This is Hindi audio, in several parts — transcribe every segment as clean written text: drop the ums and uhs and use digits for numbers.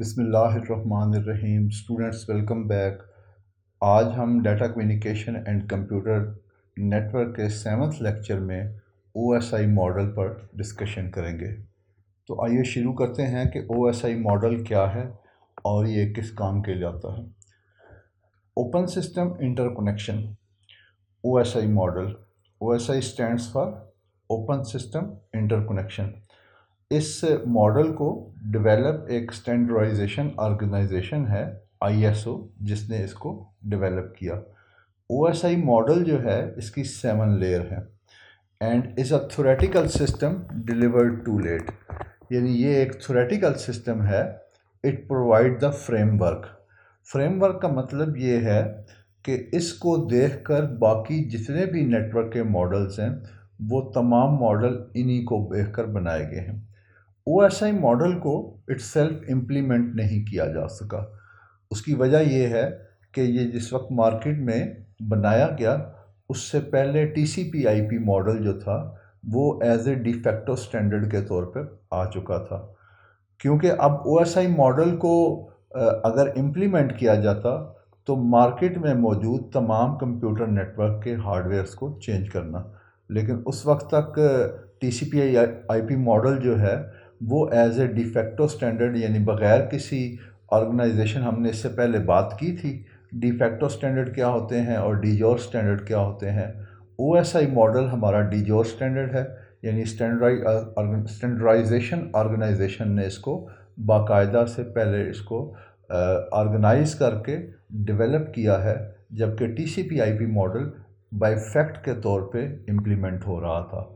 बिस्मिल्लाहिर्रहमानिर्रहीम। Students, welcome back. आज हम data communication and computer network के 7th लेक्चर में ओएसआई मॉडल पर डिस्कशन करेंगे। तो आइए शुरू करते हैं कि ओएसआई मॉडल क्या है और ये किस काम के लिए आता है। Open system interconnection, OSI model. OSI stands for open system interconnection. इस मॉडल को डेवलप एक स्टैंडर्डाइजेशन ऑर्गेनाइजेशन है, आईएसओ, जिसने इसको डेवलप किया। ओएसआई मॉडल जो है इसकी 7 लेयर है and is a theoretical system delivered too late. यानी ये एक थ्योरेटिकल सिस्टम है। It provide the framework. Framework का मतलब ये है कि इसको देखकर बाकी जितने भी नेटवर्क के मॉडल्स हैं वो तमाम मॉडल इन्हीं को देखकर बनाए गए हैं। ओएसआई मॉडल को इटसेल्फ इम्प्लीमेंट नहीं किया जा सका। उसकी वजह यह है कि ये जिस वक्त मार्केट में बनाया गया उससे पहले टीसीपी आईपी मॉडल जो था वो एज ए डिफेक्टो स्टैंडर्ड के तौर पर आ चुका था। क्योंकि अब ओएसआई मॉडल को अगर इम्प्लीमेंट किया जाता तो मार्केट में मौजूद तमाम कंप्यूटर नेटवर्क के हार्डवेयर्स को चेंज करना, लेकिन उस वक्त तक टीसीपी आईपी मॉडल जो है वो एज ए डिफेक्टो स्टैंडर्ड, यानी बग़ैर किसी ऑर्गेनाइजेशन, हमने इससे पहले बात की थी डिफेक्टो स्टैंडर्ड क्या होते हैं और डिजोर स्टैंडर्ड क्या होते हैं। ओएसआई मॉडल हमारा डिजोर स्टैंडर्ड है, यानी स्टैंडर्डाइजेशन ऑर्गेनाइजेशन ने इसको बाकायदा से पहले इसको ऑर्गेनाइज करके डेवलप किया है, जबकि TCP IP model by fact के तौर पे इम्प्लीमेंट हो रहा था।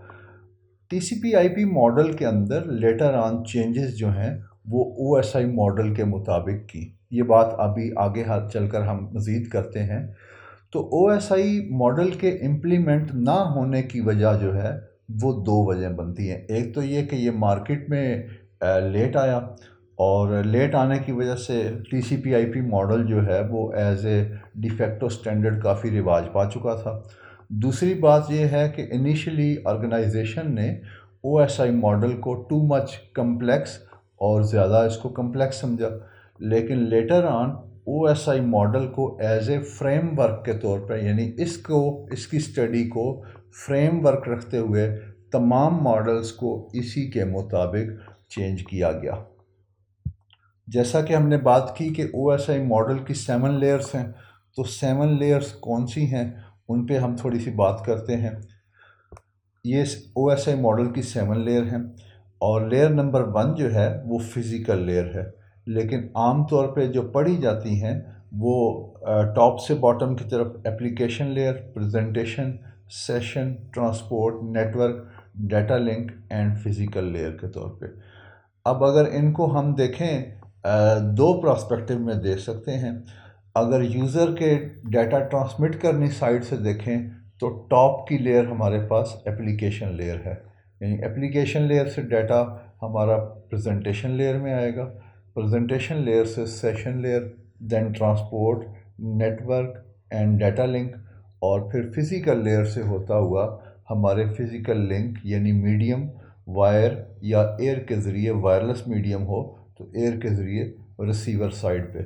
टीसीपी आईपी मॉडल के अंदर लेटर ऑन चेंजेस जो हैं वो ओएसआई मॉडल के मुताबिक की। ये बात अभी आगे हाथ चलकर हम मज़ीद करते हैं। तो ओएसआई मॉडल के इम्प्लीमेंट ना होने की वजह जो है वो दो वजह बनती हैं। एक तो ये कि ये मार्केट में लेट आया और लेट आने की वजह से टीसीपी आईपी मॉडल जो है वो एज ए डिफेक्टो स्टैंडर्ड काफ़ी रिवाज पा चुका था। दूसरी बात यह है कि इनिशियली ऑर्गेनाइजेशन ने ओएसआई मॉडल को टू मच कम्प्लेक्स और ज़्यादा इसको कम्प्लेक्स समझा, लेकिन लेटर ऑन ओएसआई मॉडल को एज ए फ्रेमवर्क के तौर पर, यानी इसकी स्टडी को फ्रेमवर्क रखते हुए तमाम मॉडल्स को इसी के मुताबिक चेंज किया गया। जैसा कि हमने बात की कि ओएसआई मॉडल की 7 लेयर्स हैं, तो 7 लेयर्स कौन सी हैं उन पे हम थोड़ी सी बात करते हैं। ये ओएसआई मॉडल की 7 लेयर हैं और लेयर नंबर 1 जो है वो फिज़िकल लेयर है, लेकिन आम तौर पे जो पढ़ी जाती हैं वो टॉप से बॉटम की तरफ application layer, presentation, session, transport, network, data link and physical layer के तौर पे। अब अगर इनको हम देखें दो पर्सपेक्टिव में देख सकते हैं। अगर यूज़र के डाटा ट्रांसमिट करनी साइड से देखें तो टॉप की लेयर हमारे पास एप्लीकेशन लेयर है, यानी एप्लीकेशन लेयर से डाटा हमारा प्रेजेंटेशन लेयर में आएगा, प्रेजेंटेशन लेयर से session layer, then transport, network and data link, और फिर फिज़िकल लेयर से होता हुआ हमारे फिज़िकल लिंक यानी मीडियम वायर या एयर के ज़रिए, वायरलेस मीडियम हो तो एयर के ज़रिए रिसीवर साइड पे,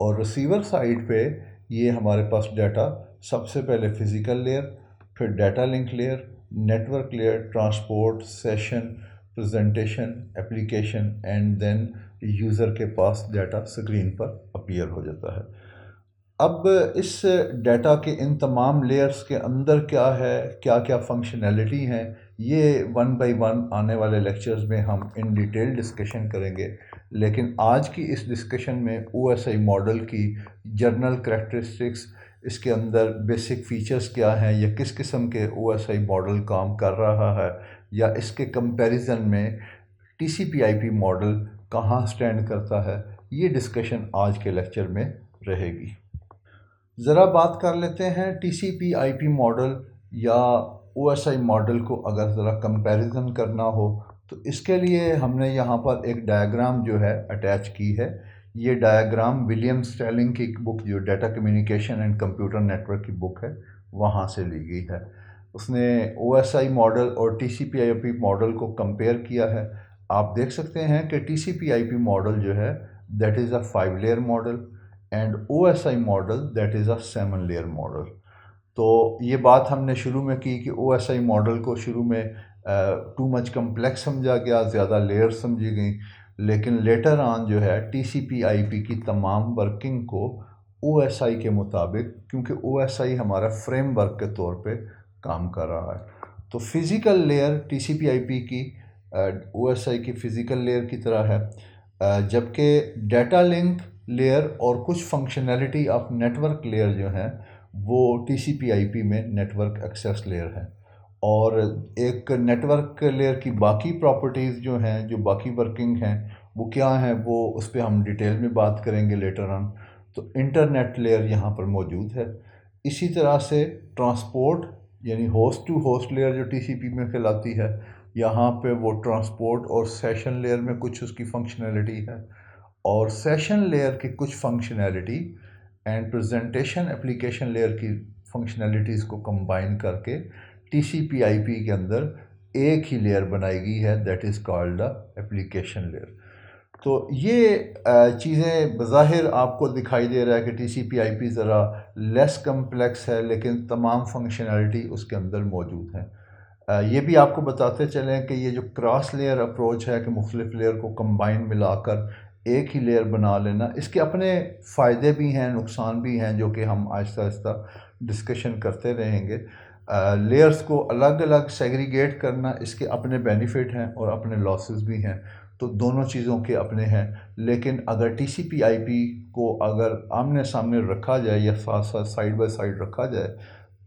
और रिसीवर साइड पे ये हमारे पास डाटा सबसे पहले फिज़िकल लेयर, फिर data link layer, network layer, transport, session, presentation, application and then user के पास डाटा स्क्रीन पर अपीयर हो जाता है। अब इस डाटा के इन तमाम लेयर्स के अंदर क्या है, क्या क्या फंक्शनैलिटी हैं, ये वन बाय वन आने वाले लेक्चर्स में हम इन डिटेल डिस्कशन करेंगे। लेकिन आज की इस डिस्कशन में ओएसआई मॉडल की जर्नल करैक्टरिस्टिक्स, इसके अंदर बेसिक फ़ीचर्स क्या हैं, या किस किस्म के ओएसआई मॉडल काम कर रहा है, या इसके कंपैरिजन में टीसीपी आईपी मॉडल कहाँ स्टैंड करता है, ये डिस्कशन आज के लेक्चर में रहेगी। ज़रा बात कर लेते हैं टीसीपी आईपी मॉडल या ओएसआई मॉडल को अगर ज़रा कंपैरिजन करना हो तो इसके लिए हमने यहाँ पर एक डायग्राम जो है अटैच की है। ये डायग्राम विलियम स्टेलिंग की बुक, जो data communication and computer network की बुक है, वहाँ से ली गई है। उसने ओएसआई मॉडल और टीसीपी आईपी मॉडल को कंपेयर किया है। आप देख सकते हैं कि टीसीपी आईपी मॉडल जो है that is a 5 layer model and OSI model that is a 7 layer model. तो ये बात हमने शुरू में की कि OSI मॉडल को शुरू में टू मच कम्प्लेक्स समझा गया, ज़्यादा लेयर्स समझी गई, लेकिन लेटर ऑन जो है TCP/IP की तमाम वर्किंग को OSI के मुताबिक, क्योंकि OSI हमारा फ्रेमवर्क के तौर पे काम कर रहा है, तो फिज़िकल लेयर TCP/IP की OSI की फ़िज़िकल लेयर की तरह है, जबकि डाटा लिंक लेयर और कुछ फंक्शनैलिटी ऑफ नेटवर्क लेयर जो हैं वो TCP/IP में नेटवर्क एक्सेस लेयर है। और एक नेटवर्क लेयर की बाकी प्रॉपर्टीज़ जो हैं, जो बाकी वर्किंग हैं, वो क्या हैं, वो उस पर हम डिटेल में बात करेंगे लेटर ऑन। तो इंटरनेट लेयर यहाँ पर मौजूद है। इसी तरह से ट्रांसपोर्ट यानी होस्ट टू होस्ट लेयर जो TCP में कहलाती है, यहाँ पे वो ट्रांसपोर्ट और सेशन लेयर में कुछ उसकी फंक्शनैलिटी है, और सेशन लेयर की कुछ functionality and presentation application layer की फंक्शनैलिटीज़ को कंबाइन करके TCP/IP के अंदर एक ही लेयर बनाई गई है, that is called the application layer. तो ये चीज़ें बज़ाहिर आपको दिखाई दे रहा है कि TCP/IP ज़रा लेस कम्प्लेक्स है, लेकिन तमाम फंक्शनैलिटी उसके अंदर मौजूद हैं। ये भी आपको बताते चलें कि ये जो क्रॉस लेयर अप्रोच है कि मुख्तलिफ लेयर को कंबाइन मिलाकर एक ही लेयर बना लेना, इसके अपने फ़ायदे भी हैं, नुकसान भी हैं, जो कि हम आहिस्ता आहिस्ता डिस्कशन करते रहेंगे। लेयर्स को अलग अलग सेग्रीगेट करना, इसके अपने बेनिफिट हैं और अपने लॉसेस भी हैं, तो दोनों चीज़ों के अपने हैं। लेकिन अगर TCP/IP को अगर आमने सामने रखा जाए या साथ साथ साइड बाय साइड रखा जाए,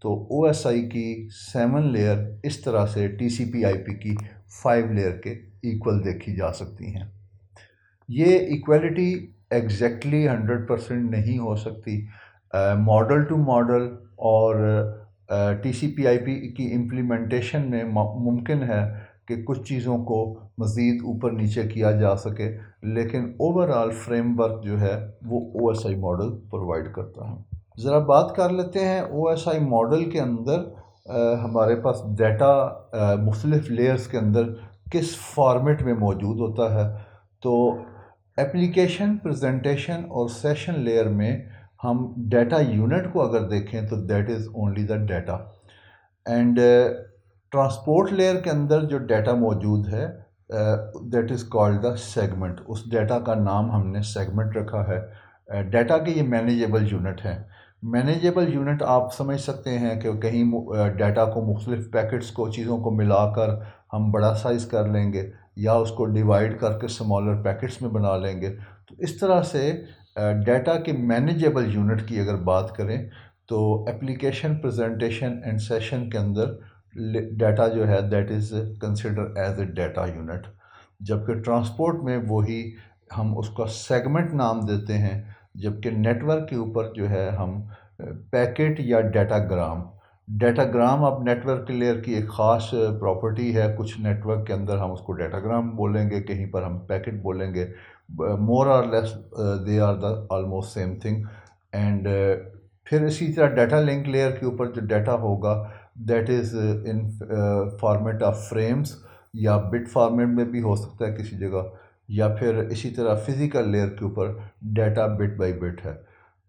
तो OSI की 7 लेयर इस तरह से TCP/IP की 5 लेयर के इक्वल देखी जा सकती हैं। ये इक्वलिटी एग्जैक्टली 100% नहीं हो सकती। मॉडल टू मॉडल और TCP/IP की इम्प्लीमेंटेशन में मुमकिन है कि कुछ चीज़ों को मज़ीद ऊपर नीचे किया जा सके, लेकिन ओवरऑल फ्रेमवर्क जो है वो OSI मॉडल प्रोवाइड करता है। ज़रा बात कर लेते हैं OSI मॉडल के अंदर हमारे पास डाटा मुख्तलिफ लेयर्स के अंदर किस फॉर्मेट में मौजूद होता है। तो एप्लीकेशन, प्रेजेंटेशन और सेशन लेयर में हम डाटा यूनिट को अगर देखें तो that is only the data, and transport layer के अंदर जो डाटा मौजूद है that is called the segment. उस डाटा का नाम हमने सेगमेंट रखा है। डाटा के ये मैनेजेबल यूनिट हैं। मैनेजेबल यूनिट आप समझ सकते हैं कि कहीं डाटा को मुख्तलिफ पैकेट्स को, चीज़ों को मिलाकर हम बड़ा साइज़ कर लेंगे या उसको डिवाइड करके स्मॉलर पैकेट्स में बना लेंगे। तो इस तरह से डाटा के मैनेजेबल यूनिट की अगर बात करें तो एप्लीकेशन, प्रेजेंटेशन एंड सेशन के अंदर डाटा जो है that is consider as a data unit, जबकि ट्रांसपोर्ट में वही हम उसका सेगमेंट नाम देते हैं, जबकि नेटवर्क के ऊपर जो है हम पैकेट या डाटाग्राम अब नेटवर्क लेयर की एक ख़ास प्रॉपर्टी है। कुछ नेटवर्क के अंदर हम उसको डाटाग्राम बोलेंगे, कहीं पर हम पैकेट बोलेंगे। More or less they are the almost same thing. And फिर इसी तरह डाटा लिंक लेयर के ऊपर जो डाटा होगा that is in format of frames, या बिट फॉर्मेट में भी हो सकता है किसी जगह, या फिर इसी तरह फिज़िकल लेयर के ऊपर डाटा बिट बाय बिट है।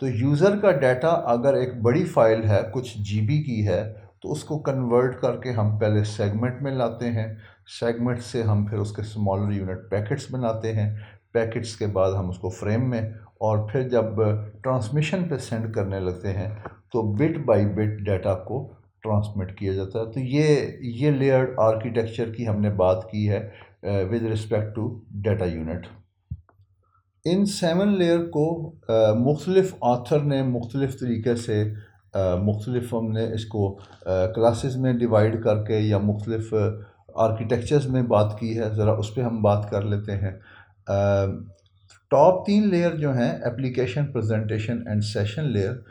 तो यूज़र का डाटा अगर एक बड़ी फ़ाइल है, कुछ GB की है, तो उसको कन्वर्ट करके हम पहले सेगमेंट में लाते हैं। सेगमेंट से हम फिर उसके स्मॉलर यूनिट पैकेट्स बनाते हैं। पैकेट्स के बाद हम उसको फ्रेम में, और फिर जब ट्रांसमिशन पे सेंड करने लगते हैं तो बिट बाय बिट डाटा को ट्रांसमिट किया जाता है। तो ये लेयर्ड आर्किटेक्चर की हमने बात की है with respect to data unit. इन 7 लेयर को मुख्तलिफ ऑथर ने मुख्तलिफ तरीके से मुख्तलिफ, हमने इसको क्लासेस में डिवाइड करके या मुख्तलिफ आर्किटेक्चर्स में बात की है। ज़रा उस पर हम बात कर लेते हैं। टॉप 3 लेयर जो हैं application, presentation and session layer,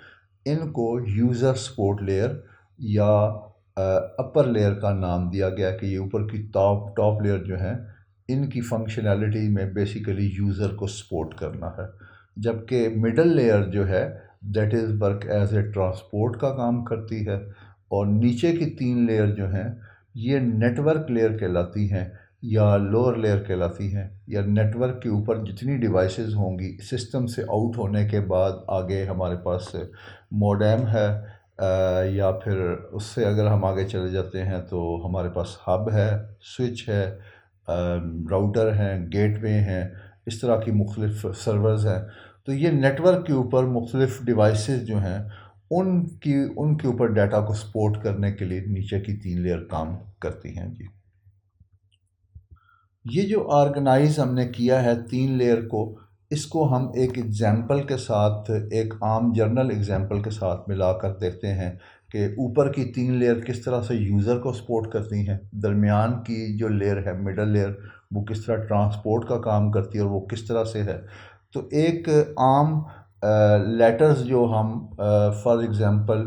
इनको यूज़र सपोर्ट लेयर या अपर लेयर का नाम दिया गया कि ये ऊपर की टॉप लेयर जो हैं इनकी फंक्शनैलिटी में बेसिकली यूज़र को सपोर्ट करना है, जबकि मिडल लेयर जो है that is work as a transport का काम करती है, और नीचे की 3 लेयर जो हैं ये नेटवर्क लेयर कहलाती हैं। या लोअर लेयर कहलाती हैं, या नेटवर्क के ऊपर जितनी डिवाइसेस होंगी सिस्टम से आउट होने के बाद आगे हमारे पास मोडेम है, या फिर उससे अगर हम आगे चले जाते हैं तो हमारे पास हब है, स्विच है, राउटर हैं, गेटवे हैं, इस तरह की मुख्तलिफ सर्वर्स हैं। तो ये नेटवर्क के ऊपर मुख्तलिफ डिवाइसेस जो हैं उनके ऊपर डाटा को सपोर्ट करने के लिए नीचे की 3 लेयर काम करती हैं जी। ये जो ऑर्गेनाइज हमने किया है 3 लेयर को, इसको हम एक एग्जाम्पल के साथ, एक आम जर्नल एग्जाम्पल के साथ मिलाकर देखते हैं कि ऊपर की 3 लेयर किस तरह से यूज़र को सपोर्ट करती हैं, दरमियान की जो लेयर है मिडल लेयर वो किस तरह ट्रांसपोर्ट का काम करती है और वो किस तरह से है। तो एक आम लेटर्स जो हम, for example,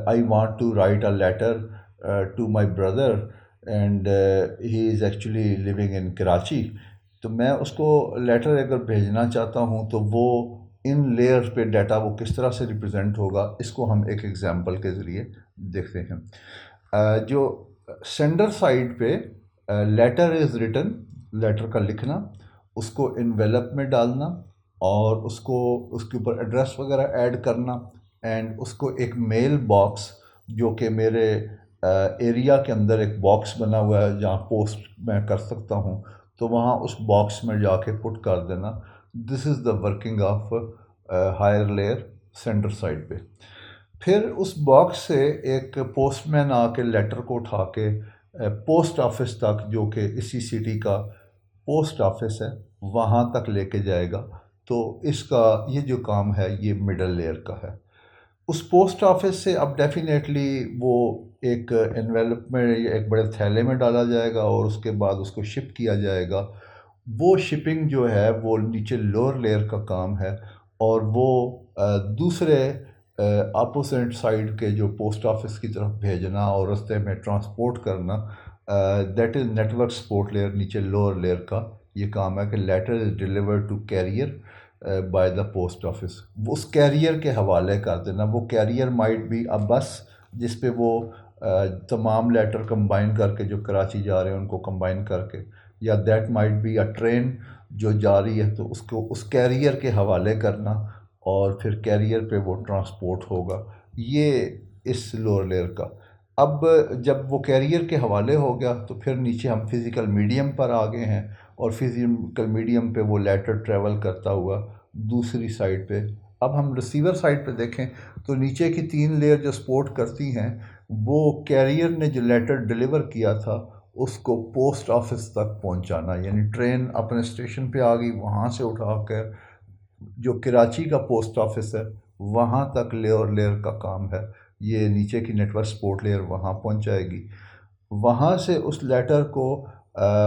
I want to write a letter to my brother and he is actually living in Karachi. तो मैं उसको लेटर अगर भेजना चाहता हूँ तो वो इन लेयर्स पे डाटा वो किस तरह से रिप्रेजेंट होगा, इसको हम एक एग्जांपल के ज़रिए देखते हैं। जो सेंडर साइड पे लेटर इज़ रिटन, लेटर का लिखना, उसको इन्वेलप में डालना और उसको उसके ऊपर एड्रेस वगैरह ऐड करना, एंड उसको एक मेल बॉक्स जो कि मेरे एरिया के अंदर एक बॉक्स बना हुआ है जहाँ पोस्ट मैं कर सकता हूँ, तो वहाँ उस बॉक्स में जाके पुट कर देना। This is the working of higher layer centre side पे। फिर उस बॉक्स से एक पोस्टमैन आके लेटर को उठा के पोस्ट ऑफिस तक, जो कि इसी सिटी का पोस्ट ऑफिस है, वहाँ तक लेके जाएगा। तो इसका ये जो काम है ये मिडल लेयर का है। उस पोस्ट ऑफिस से अब डेफिनेटली वो एक एनवेलप में या एक बड़े थैले में डाला जाएगा और उसके बाद उसको शिप किया जाएगा। वो शिपिंग जो है वो नीचे लोअर लेयर का काम है, और वो दूसरे अपोजिट साइड के जो पोस्ट ऑफिस की तरफ भेजना और रास्ते में ट्रांसपोर्ट करना, that is network support layer, नीचे लोअर लेयर का ये काम है कि letter is delivered to carrier by the post office. उस कैरियर के हवाले कर देना। वो कैरियर माइट बी अ बस जिस पे वो तमाम लेटर कंबाइन करके जो कराची जा रहे हैं उनको कंबाइन करके, या that might be a train जो जा रही है, तो उसको उस कैरियर के हवाले करना और फिर कैरियर पे वो ट्रांसपोर्ट होगा। ये इस लोअर लेयर का। अब जब वो कैरियर के हवाले हो गया तो फिर नीचे हम फिज़िकल मीडियम पर आ गए हैं, और फिज़िकल मीडियम पे वो लेटर ट्रेवल करता हुआ दूसरी साइड पे। अब हम रिसीवर साइड पे देखें तो नीचे की 3 लेयर जो सपोर्ट करती हैं, वो कैरियर ने जो लेटर डिलीवर किया था उसको पोस्ट ऑफिस तक पहुंचाना, यानी ट्रेन अपने स्टेशन पे आ गई, वहाँ से उठाकर जो कराची का पोस्ट ऑफिस है वहाँ तक लेयर लेयर का काम है। ये नीचे की नेटवर्क सपोर्ट लेयर वहाँ पहुँचाएगी। वहाँ से उस लेटर को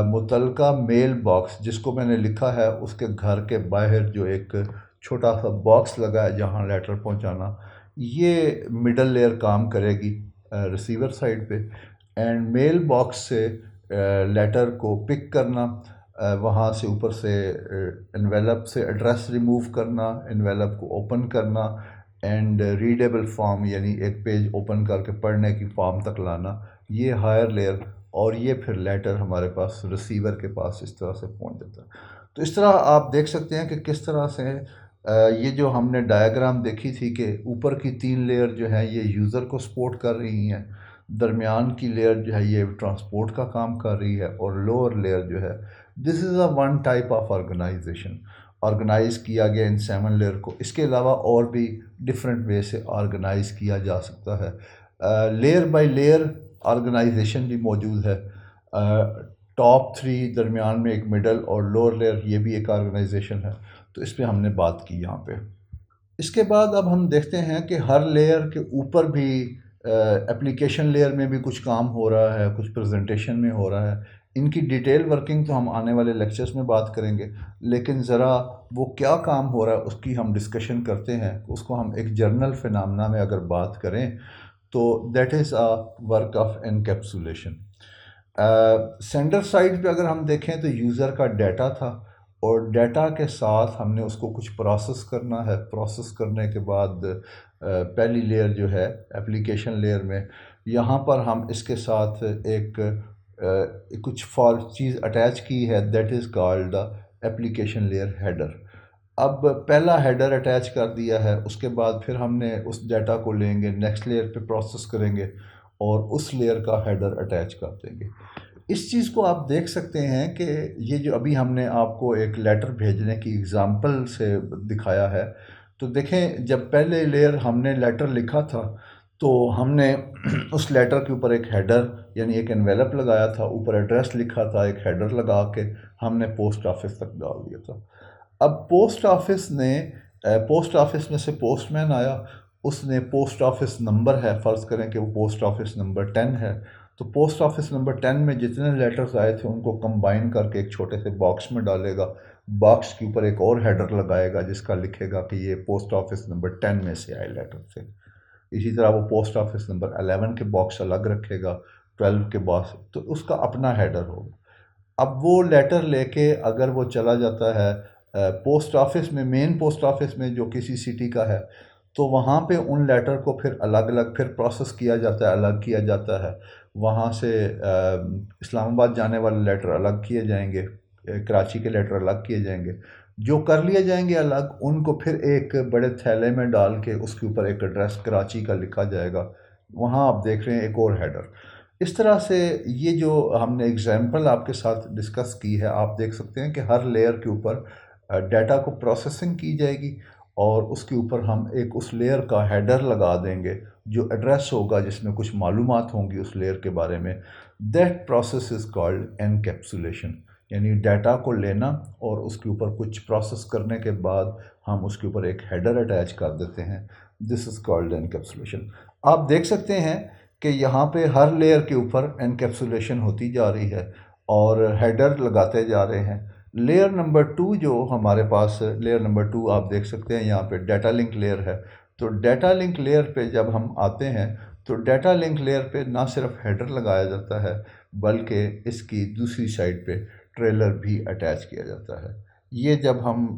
मुतलका मेल बॉक्स, जिसको मैंने लिखा है उसके घर के बाहर जो एक छोटा सा बॉक्स लगा है जहाँ लेटर पहुँचाना, ये मिडल लेयर काम करेगी रिसीवर साइड पे। एंड मेल बॉक्स से लेटर को पिक करना, वहाँ से ऊपर से एनवेलप से एड्रेस रिमूव करना, एनवेलप को ओपन करना, एंड रीडेबल फॉर्म यानी एक पेज ओपन करके पढ़ने की फॉर्म तक लाना, ये हायर लेयर। और ये फिर लेटर हमारे पास रिसीवर के पास इस तरह से पहुंच जाता है। तो इस तरह आप देख सकते हैं कि किस तरह से ये जो हमने डायग्राम देखी थी कि ऊपर की 3 लेयर जो है ये यूज़र को सपोर्ट कर रही हैं, दरमियान की लेयर जो है ये ट्रांसपोर्ट का काम कर रही है, और लोअर लेयर जो है, this is a one type of organisation. Organise किया गया इन 7 लेयर को। इसके अलावा और भी डिफरेंट वे से ऑर्गेनाइज किया जा सकता है। लेयर बाय लेयर ऑर्गेनाइजेशन भी मौजूद है। टॉप 3, दरमियान में एक मिडल, और लोअर लेयर ये भी एक ऑर्गेनाइजेशन है। तो इस पर हमने बात की यहाँ पे। इसके बाद अब हम देखते हैं कि हर लेयर के ऊपर भी एप्लीकेशन लेयर में भी कुछ काम हो रहा है, कुछ प्रेजेंटेशन में हो रहा है। इनकी डिटेल वर्किंग तो हम आने वाले लेक्चर्स में बात करेंगे, लेकिन ज़रा वो क्या काम हो रहा है उसकी हम डिस्कशन करते हैं। उसको हम एक जर्नल फिनोमेना में अगर बात करें तो that is a work of encapsulation. Sender side पे अगर हम देखें तो यूज़र का डाटा था, और डाटा के साथ हमने उसको कुछ प्रोसेस करना है। प्रोसेस करने के बाद पहली लेयर जो है एप्लीकेशन लेयर में, यहाँ पर हम इसके साथ एक कुछ फॉर चीज़ अटैच की है, that is called the application layer header. अब पहला हेडर अटैच कर दिया है, उसके बाद फिर हमने उस डाटा को लेंगे, नेक्स्ट लेयर पे प्रोसेस करेंगे और उस लेयर का हेडर अटैच कर देंगे। इस चीज़ को आप देख सकते हैं कि ये जो अभी हमने आपको एक लेटर भेजने की एग्ज़ाम्पल से दिखाया है, तो देखें जब पहले लेयर हमने लेटर लिखा था तो हमने उस लेटर के ऊपर एक हेडर यानी एक एनवेलप लगाया था, ऊपर एड्रेस लिखा था, एक हेडर लगा के हमने पोस्ट ऑफिस तक डाल दिया था। अब पोस्ट ऑफिस में से पोस्टमैन आया, उसने पोस्ट ऑफिस नंबर है, फ़र्ज़ करें कि वो पोस्ट ऑफिस नंबर 10 है, तो पोस्ट ऑफिस नंबर 10 में जितने लेटर्स आए थे उनको कंबाइन करके एक छोटे से बॉक्स में डालेगा। बॉक्स के ऊपर एक और हेडर लगाएगा जिसका लिखेगा कि ये पोस्ट ऑफिस नंबर 10 में से आए लेटर थे। इसी तरह वो पोस्ट ऑफिस नंबर 11 के बॉक्स अलग रखेगा, 12 के बॉक्स, तो उसका अपना हेडर होगा। अब वो लेटर लेके अगर वो चला जाता है पोस्ट ऑफिस में, मेन पोस्ट ऑफिस में जो किसी सिटी का है, तो वहाँ पे उन लेटर को फिर अलग अलग फिर प्रोसेस किया जाता है, अलग किया जाता है। वहाँ से इस्लामाबाद जाने वाले लेटर अलग किए जाएंगे, कराची के लेटर अलग किए जाएंगे। जो कर लिए जाएंगे अलग, उनको फिर एक बड़े थैले में डाल के उसके ऊपर एक एड्रेस कराची का लिखा जाएगा। वहाँ आप देख रहे हैं एक और हेडर। इस तरह से ये जो हमने एग्जाम्पल आपके साथ डिस्कस की है, आप देख सकते हैं कि हर लेयर के ऊपर डाटा को प्रोसेसिंग की जाएगी और उसके ऊपर हम एक उस लेयर का हेडर लगा देंगे जो एड्रेस होगा, जिसमें कुछ मालूमात होंगी उस लेयर के बारे में। That process is called encapsulation, यानी डाटा को लेना और उसके ऊपर कुछ प्रोसेस करने के बाद हम उसके ऊपर एक हेडर अटैच कर देते हैं। This is called encapsulation. आप देख सकते हैं कि यहाँ पे हर लेयर के ऊपर एनकैप्सुलेशन होती जा रही है और हेडर लगाते जा रहे हैं। लेयर नंबर 2 जो हमारे पास, लेयर नंबर 2 आप देख सकते हैं यहाँ पे डाटा लिंक लेयर है। तो डाटा लिंक लेयर पे जब हम आते हैं तो डाटा लिंक लेयर पे ना सिर्फ हेडर लगाया जाता है बल्कि इसकी दूसरी साइड पे ट्रेलर भी अटैच किया जाता है। ये जब हम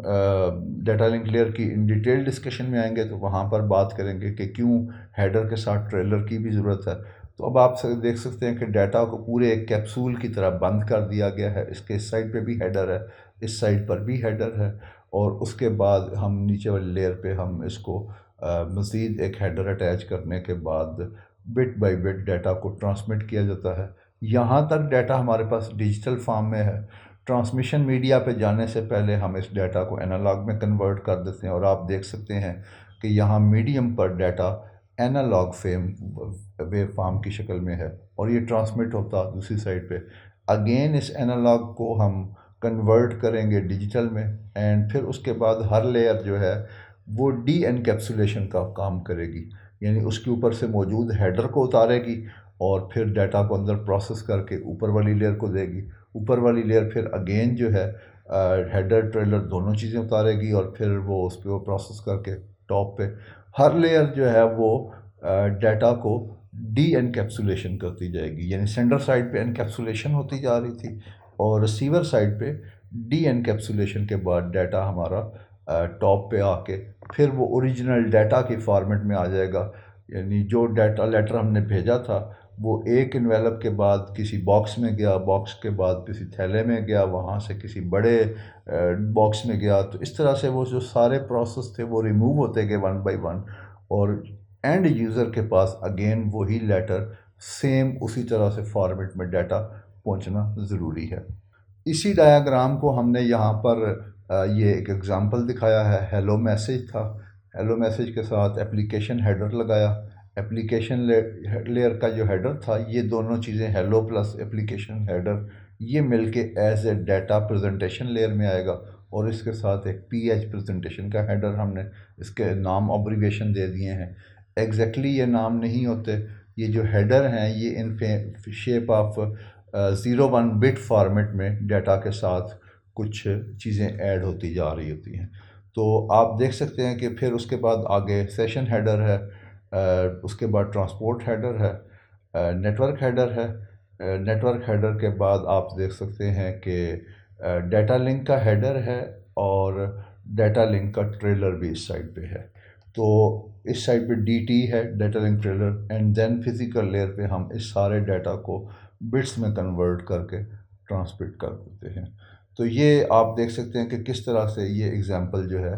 डाटा लिंक लेयर की इन डिटेल डिस्कशन में आएंगे तो वहाँ पर बात करेंगे कि क्यों हेडर के साथ ट्रेलर की भी ज़रूरत है। तो अब आप देख सकते हैं कि डाटा को पूरे एक कैप्सूल की तरह बंद कर दिया गया है। इसके इस साइड पे भी हेडर है, इस साइड पर भी हेडर है और उसके बाद हम नीचे वाली लेयर पे हम इसको मज़ीद एक हेडर अटैच करने के बाद बिट बाय बिट डाटा को ट्रांसमिट किया जाता है। यहाँ तक डाटा हमारे पास डिजिटल फॉर्म में है। ट्रांसमिशन मीडिया पे जाने से पहले हम इस डाटा को एनालॉग में कन्वर्ट कर देते हैं और आप देख सकते हैं कि यहाँ मीडियम पर डाटा एनालॉग वेव फॉर्म की शक्ल में है और ये ट्रांसमिट होता दूसरी साइड पे। अगेन इस एनालॉग को हम कन्वर्ट करेंगे डिजिटल में एंड फिर उसके बाद हर लेयर जो है वो डी एनकैप्सुलेशन का काम करेगी, यानी उसके ऊपर से मौजूद हेडर को उतारेगी और फिर डाटा को अंदर प्रोसेस करके ऊपर वाली लेयर को देगी। ऊपर वाली लेयर फिर अगेन जो है हेडर ट्रेलर दोनों चीज़ें उतारेगी और फिर वो उस पर प्रोसेस करके टॉप पे हर लेयर जो है वो डाटा को डी एनकैप्सुलेशन करती जाएगी। यानी सेंडर साइड पे एनकैप्सुलेशन होती जा रही थी और रिसीवर साइड पे डी एनकैप्सुलेशन के बाद डाटा हमारा टॉप पे आके फिर वो ओरिजिनल डाटा के फॉर्मेट में आ जाएगा। यानी जो डाटा लेटर हमने भेजा था वो एक इन्वेलप के बाद किसी बॉक्स में गया, बॉक्स के बाद किसी थैले में गया, वहाँ से किसी बड़े बॉक्स में गया। तो इस तरह से वो जो सारे प्रोसेस थे वो रिमूव होते गए वन बाय वन और एंड यूज़र के पास अगेन वही लेटर सेम उसी तरह से फॉर्मेट में डाटा पहुँचना ज़रूरी है। इसी डायाग्राम को हमने यहाँ पर ये एक एग्ज़ाम्पल दिखाया है। हेलो मैसेज था, हेलो मैसेज के साथ एप्लीकेशन हेडर लगाया। एप्लीकेशन लेयर का जो हेडर था, ये दोनों चीज़ें हेलो प्लस एप्लीकेशन हेडर ये मिलके as a data presentation layer में आएगा और इसके साथ एक पीएच प्रेजेंटेशन का हेडर हमने इसके नाम ऑब्रिवेशन दे दिए हैं। एग्जैक्टली ये नाम नहीं होते, ये जो हेडर हैं ये in shape of 01 bit format में डाटा के साथ कुछ चीज़ें ऐड होती जा रही होती हैं। तो आप देख सकते हैं कि फिर उसके बाद आगे सेशन हेडर है, उसके बाद ट्रांसपोर्ट हेडर है, नेटवर्क हेडर है। नेटवर्क हेडर के बाद आप देख सकते हैं कि डाटा लिंक का हेडर है और डाटा लिंक का ट्रेलर भी इस साइड पे है। तो इस साइड पे डीटी है, data link trailer, and then physical layer पे हम इस सारे डाटा को बिट्स में कन्वर्ट करके ट्रांसमिट कर देते हैं। तो ये आप देख सकते हैं कि किस तरह से ये एग्ज़ाम्पल जो है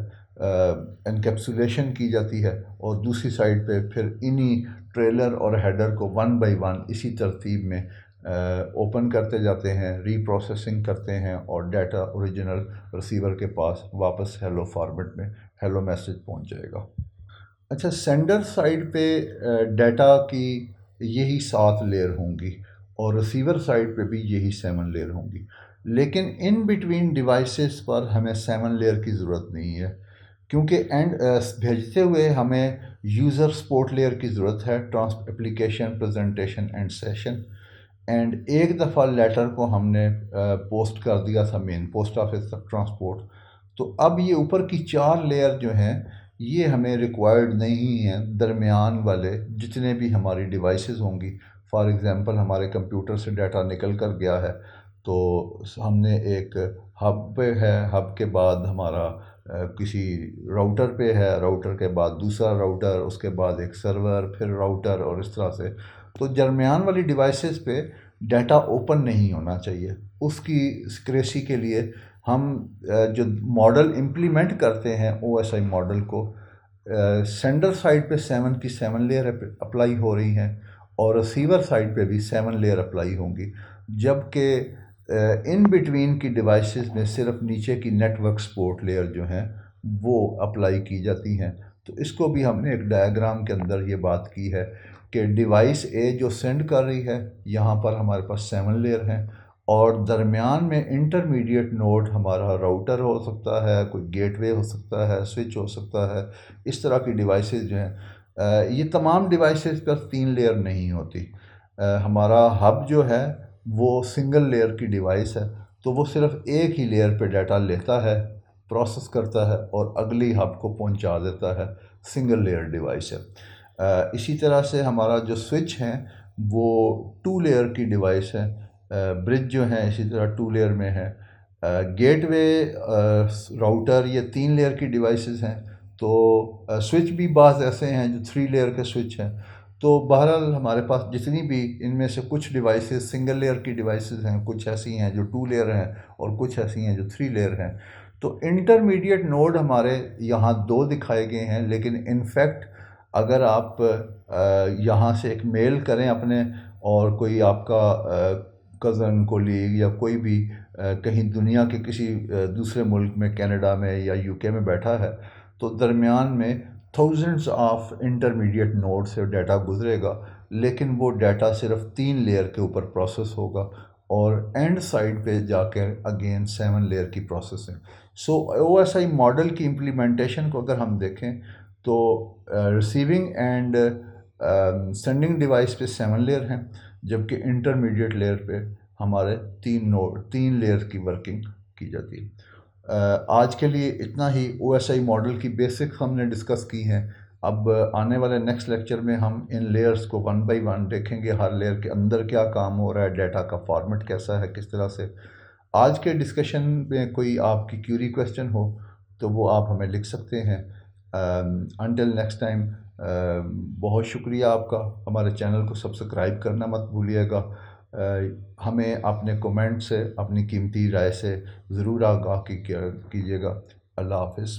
एनकैप्सुलेशन की जाती है, और दूसरी साइड पे फिर इन्हीं ट्रेलर और हेडर को वन बाय वन इसी तरतीब में ओपन करते जाते हैं, रीप्रोसेसिंग करते हैं, और डाटा ओरिजिनल रिसीवर के पास वापस हेलो फॉर्मेट में हेलो मैसेज पहुंच जाएगा। अच्छा, सेंडर साइड पे डाटा की यही 7 लेयर होंगी, और रिसीवर साइड पे भी यही 7 लेयर होंगी, लेकिन इन बिटवीन डिवाइसेस पर हमें 7 लेयर की ज़रूरत नहीं है, क्योंकि भेजते हुए हमें यूज़र सपोर्ट लेयर की ज़रूरत है, trans application presentation and session. And एक दफ़ा लेटर को हमने पोस्ट कर दिया था मेन पोस्ट ऑफिस तक ट्रांसपोर्ट, तो अब ये ऊपर की 4 लेयर जो हैं ये हमें रिक्वायर्ड नहीं हैं। दरमियान वाले जितने भी हमारी डिवाइसेस होंगी, फॉर एग्ज़ाम्पल हमारे कंप्यूटर से डाटा निकल कर गया है, तो हमने एक हब पे है, हब के बाद हमारा किसी राउटर पे है, राउटर के बाद दूसरा राउटर, उसके बाद एक सर्वर, फिर राउटर, और इस तरह से। तो दरमियान वाली डिवाइसेस पे डाटा ओपन नहीं होना चाहिए। उसकी सिक्रेसी के लिए हम जो मॉडल इम्प्लीमेंट करते हैं ओएसआई मॉडल को, सेंडर साइड पे 7 की 7 लेयर अप्लाई हो रही हैं, और रिसीवर साइड पे भी 7 लेयर अप्लाई होंगी, जबकि इन बिटवीन की डिवाइसेस में सिर्फ नीचे की नेटवर्क सपोर्ट लेयर जो हैं वो अप्लाई की जाती हैं। तो इसको भी हमने एक डायग्राम के अंदर ये बात की है कि डिवाइस ए जो सेंड कर रही है, यहाँ पर हमारे पास 7 लेयर हैं, और दरमियान में इंटरमीडिएट नोड हमारा राउटर हो सकता है, कोई गेटवे हो सकता है, स्विच हो सकता है। इस तरह की डिवाइसेस जो हैं, ये तमाम डिवाइसेस पर 3 लेयर नहीं होती। हमारा हब जो है वो सिंगल लेयर की डिवाइस है, तो वो सिर्फ एक ही लेयर पे डाटा लेता है, प्रोसेस करता है, और अगली हब को पहुंचा देता है। सिंगल लेयर डिवाइस है। इसी तरह से हमारा जो स्विच हैं वो 2 लेयर की डिवाइस है। ब्रिज जो है इसी तरह 2 लेयर में है। गेटवे, राउटर, ये 3 लेयर की डिवाइसेस हैं। तो स्विच भी बाज़ ऐसे हैं जो 3 लेयर के स्विच हैं। तो बहरहाल हमारे पास जितनी भी इनमें से कुछ डिवाइसेस सिंगल लेयर की डिवाइसेस हैं, कुछ ऐसी हैं जो 2 लेयर हैं, और कुछ ऐसी हैं जो 3 लेयर हैं। तो इंटरमीडिएट नोड हमारे यहाँ 2 दिखाए गए हैं, लेकिन इनफैक्ट अगर आप यहाँ से एक मेल करें अपने, और कोई आपका कज़न, कोलीग, या कोई भी कहीं दुनिया के किसी दूसरे मुल्क में, कनाडा में या यूके में बैठा है, तो दरमियान में थाउजेंड्स ऑफ इंटरमीडिएट नोड से डाटा गुजरेगा, लेकिन वो डाटा सिर्फ 3 लेयर के ऊपर प्रोसेस होगा, और एंड साइड पे जाकर अगेन 7 लेयर की प्रोसेसिंग। सो ओएसआई मॉडल की इम्प्लीमेंटेशन को अगर हम देखें, तो रिसीविंग एंड सेंडिंग डिवाइस पे 7 लेयर हैं, जबकि इंटरमीडिएट लेयर पे हमारे 3 लेयर की वर्किंग की जाती है। आज के लिए इतना ही। ओएसआई मॉडल की बेसिक्स हमने डिस्कस की हैं। अब आने वाले नेक्स्ट लेक्चर में हम इन लेयर्स को वन बाय वन देखेंगे, हर लेयर के अंदर क्या काम हो रहा है, डाटा का फॉर्मेट कैसा है, किस तरह से। आज के डिस्कशन में कोई आपकी क्यूरी क्वेश्चन हो तो वो आप हमें लिख सकते हैं। अंटिल नेक्स्ट टाइम, बहुत शुक्रिया आपका। हमारे चैनल को सब्सक्राइब करना मत भूलिएगा। हमें अपने कमेंट से, अपनी कीमती राय से ज़रूर आगाह कीजिएगा। अल्लाह हाफ़िज़।